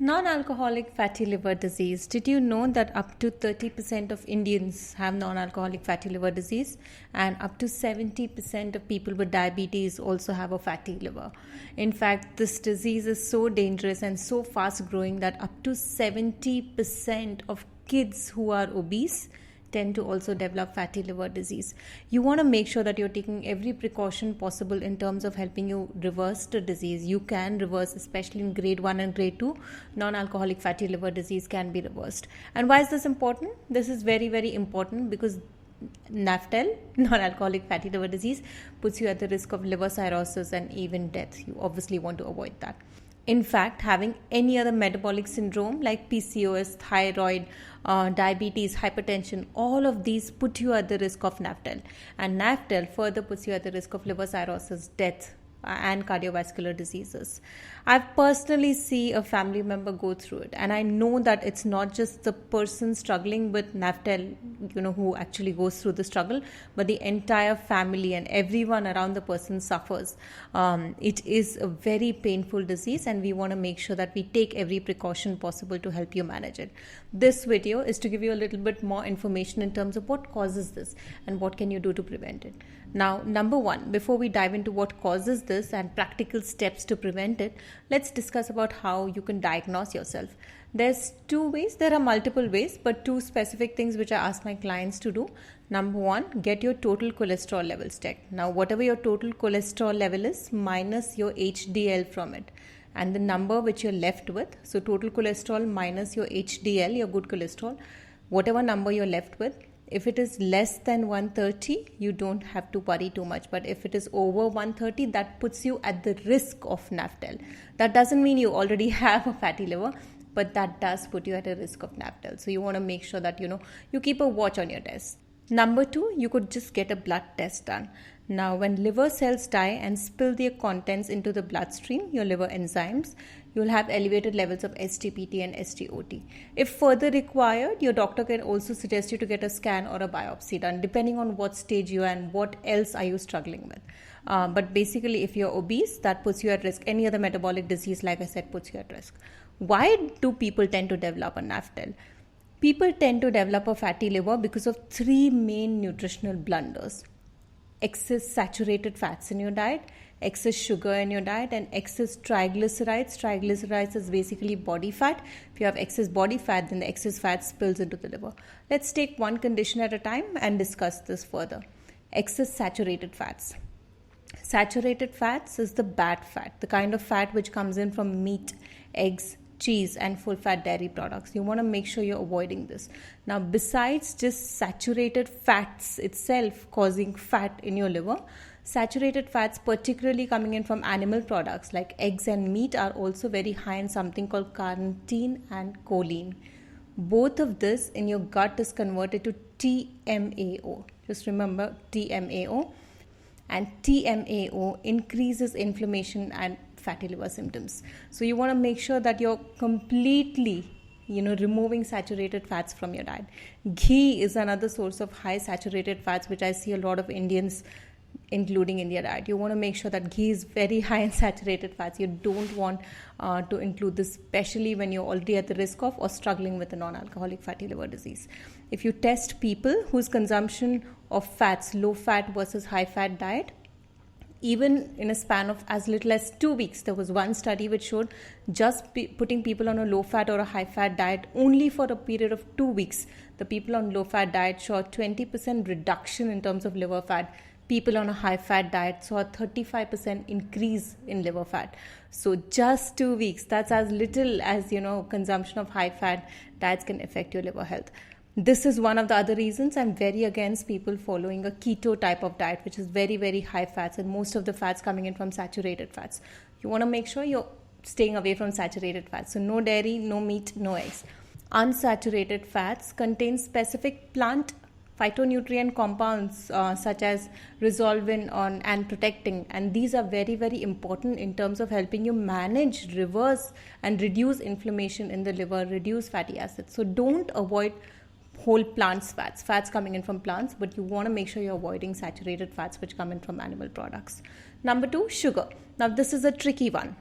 Non-alcoholic fatty liver disease. Did you know that up to 30% of Indians have non-alcoholic fatty liver disease, and up to 70% of people with diabetes also have a fatty liver? In fact, this disease is so dangerous and so fast growing that up to 70% of kids who are obese tend to also develop fatty liver disease. You want to make sure that you're taking every precaution possible in terms of helping you reverse the disease. You can reverse, especially in grade 1 and grade 2, non-alcoholic fatty liver disease can be reversed. And why is this important? This is very, very important because NAFDL, non-alcoholic fatty liver disease, puts you at the risk of liver cirrhosis and even death. You obviously want to avoid that. In fact, having any other metabolic syndrome like PCOS, thyroid, diabetes, hypertension, all of these put you at the risk of NAFDL. And NAFDL further puts you at the risk of liver cirrhosis, death, and cardiovascular diseases. I've personally seen a family member go through it, and I know that it's not just the person struggling with NAFDL, who actually goes through the struggle, but the entire family and everyone around the person suffers. It is a very painful disease, and we want to make sure that we take every precaution possible to help you manage it. This video is to give you a little bit more information in terms of what causes this and what can you do to prevent it. Now, number one, before we dive into what causes this and practical steps to prevent it, let's discuss about how you can diagnose yourself. There's two ways. There are multiple ways, but two specific things which I ask my clients to do. Number one, get your total cholesterol levels checked. Now, whatever your total cholesterol level is, minus your HDL from it, and the number which you're left with. So, total cholesterol minus your HDL, your good cholesterol, whatever number you're left with. If it is less than 130, you don't have to worry too much. But if it is over 130, that puts you at the risk of NAFDL. That doesn't mean you already have a fatty liver, but that does put you at a risk of NAFDL. So you want to make sure that, you keep a watch on your tests. Number two, you could just get a blood test done. Now, when liver cells die and spill their contents into the bloodstream, your liver enzymes, you'll have elevated levels of SGPT and SGOT. If further required, your doctor can also suggest you to get a scan or a biopsy done, depending on what stage you are and what else are you struggling with. But basically, if you're obese, that puts you at risk. Any other metabolic disease, like I said, puts you at risk. Why do people tend to develop a NAFDL? People tend to develop a fatty liver because of three main nutritional blunders: excess saturated fats in your diet, excess sugar in your diet, and excess triglycerides. Triglycerides is basically body fat. If you have excess body fat, then the excess fat spills into the liver. Let's take one condition at a time and discuss this further. Excess saturated fats. Saturated fats is the bad fat, the kind of fat which comes in from meat, eggs, cheese, and full fat dairy products. You want to make sure you're avoiding this. Now, besides just saturated fats itself causing fat in your liver, saturated fats, particularly coming in from animal products like eggs and meat, are also very high in something called carnitine and choline. Both of this in your gut is converted to TMAO. Just remember TMAO. And TMAO increases inflammation and fatty liver symptoms. So you want to make sure that you're completely, removing saturated fats from your diet. Ghee is another source of high saturated fats, which I see a lot of Indians including in their diet. You want to make sure that ghee is very high in saturated fats. You don't want to include this, especially when you're already at the risk of or struggling with a non-alcoholic fatty liver disease. If you test people whose consumption of fats, low fat versus high fat diet, even in a span of as little as 2 weeks, there was one study which showed just putting people on a low fat or a high fat diet only for a period of 2 weeks, the people on low fat diet saw a 20% reduction in terms of liver fat. People on a high fat diet saw a 35% increase in liver fat. So just 2 weeks, that's as little as, consumption of high fat diets can affect your liver health. This is one of the other reasons I'm very against people following a keto type of diet, which is very, very high fats, and most of the fats coming in from saturated fats. You want to make sure you're staying away from saturated fats. So no dairy, no meat, no eggs. Unsaturated fats contain specific plant phytonutrient compounds such as resolvin and protectin, and these are very, very important in terms of helping you manage, reverse and reduce inflammation in the liver, reduce fatty acids. So don't avoid whole plants fats coming in from plants, but you want to make sure you're avoiding saturated fats which come in from animal products. Number 2, sugar. Now this is a tricky one.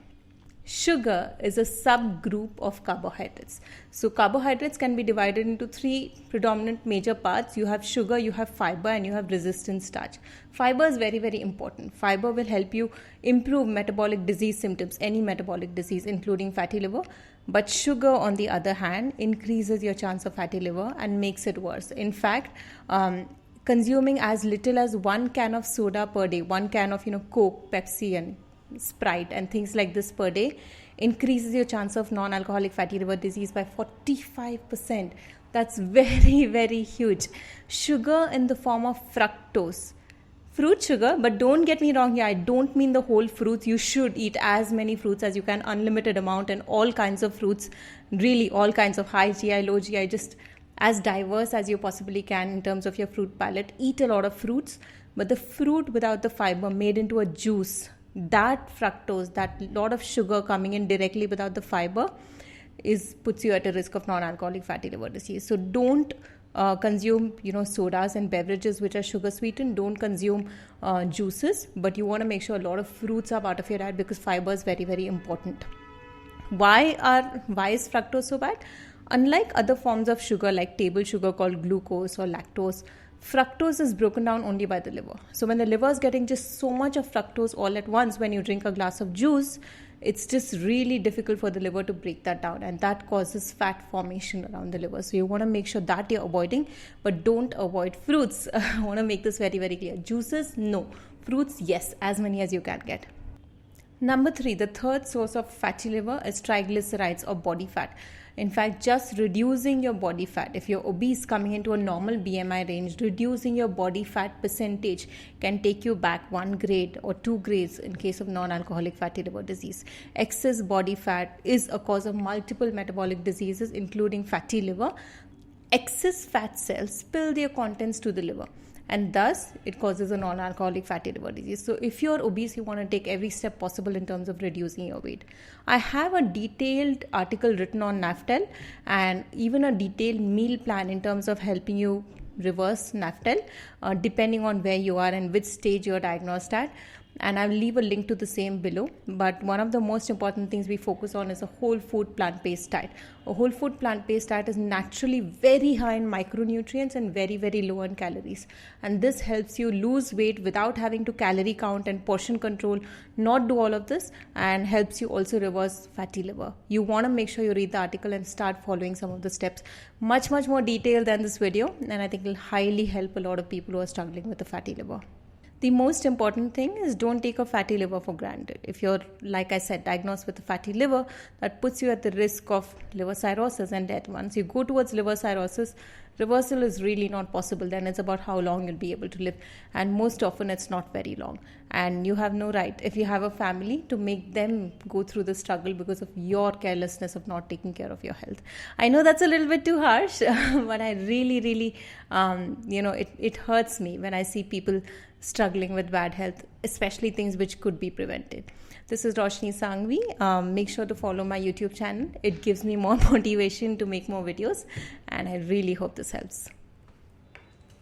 Sugar is a subgroup of carbohydrates. So carbohydrates can be divided into three predominant major parts. You have sugar, you have fiber, and you have resistant starch. Fiber is very, very important. Fiber will help you improve metabolic disease symptoms, any metabolic disease, including fatty liver. But sugar, on the other hand, increases your chance of fatty liver and makes it worse. In fact, consuming as little as 1 can of soda per day, 1 can of Coke, Pepsi, and Sprite and things like this per day increases your chance of non-alcoholic fatty liver disease by 45%. That's very, very huge. Sugar in the form of fructose, fruit sugar, but don't get me wrong here, I don't mean the whole fruits. You should eat as many fruits as you can, unlimited amount, and all kinds of fruits, really all kinds of high GI, low GI, just as diverse as you possibly can in terms of your fruit palette. Eat a lot of fruits, but the fruit without the fiber made into a juice, that fructose, that lot of sugar coming in directly without the fiber puts you at a risk of non-alcoholic fatty liver disease. So don't consume sodas and beverages which are sugar sweetened. Don't consume juices, but you want to make sure a lot of fruits are part of your diet because fiber is very, very important. Why is fructose so bad? Unlike other forms of sugar like table sugar called glucose or lactose, fructose is broken down only by the liver. So when the liver is getting just so much of fructose all at once, when you drink a glass of juice, it's just really difficult for the liver to break that down, and that causes fat formation around the liver. So you want to make sure that you're avoiding, but don't avoid fruits. I want to make this very, very clear. Juices, no. Fruits, yes, as many as you can get. Number 3, the third source of fatty liver is triglycerides or body fat. In fact, just reducing your body fat, if you're obese coming into a normal BMI range, reducing your body fat percentage can take you back 1 grade or 2 grades in case of non-alcoholic fatty liver disease. Excess body fat is a cause of multiple metabolic diseases, including fatty liver. Excess fat cells spill their contents to the liver, and thus it causes a non-alcoholic fatty liver disease. So if you're obese, you want to take every step possible in terms of reducing your weight. I have a detailed article written on NAFDL and even a detailed meal plan in terms of helping you reverse NAFDL depending on where you are and which stage you're diagnosed at. And I'll leave a link to the same below. But one of the most important things we focus on is a whole food plant-based diet. A whole food plant-based diet is naturally very high in micronutrients and very, very low in calories. And this helps you lose weight without having to calorie count and portion control, not do all of this, and helps you also reverse fatty liver. You want to make sure you read the article and start following some of the steps. Much, much more detailed than this video. And I think it will highly help a lot of people who are struggling with the fatty liver. The most important thing is don't take a fatty liver for granted. If you're, like I said, diagnosed with a fatty liver, that puts you at the risk of liver cirrhosis and death. Once you go towards liver cirrhosis, reversal is really not possible. Then it's about how long you'll be able to live. And most often it's not very long. And you have no right, if you have a family, to make them go through the struggle because of your carelessness of not taking care of your health. I know that's a little bit too harsh, but I really, it hurts me when I see people struggling with bad health, especially things which could be prevented. This is Roshni Sanghvi. Make sure to follow my YouTube channel. It gives me more motivation to make more videos, and I really hope this helps.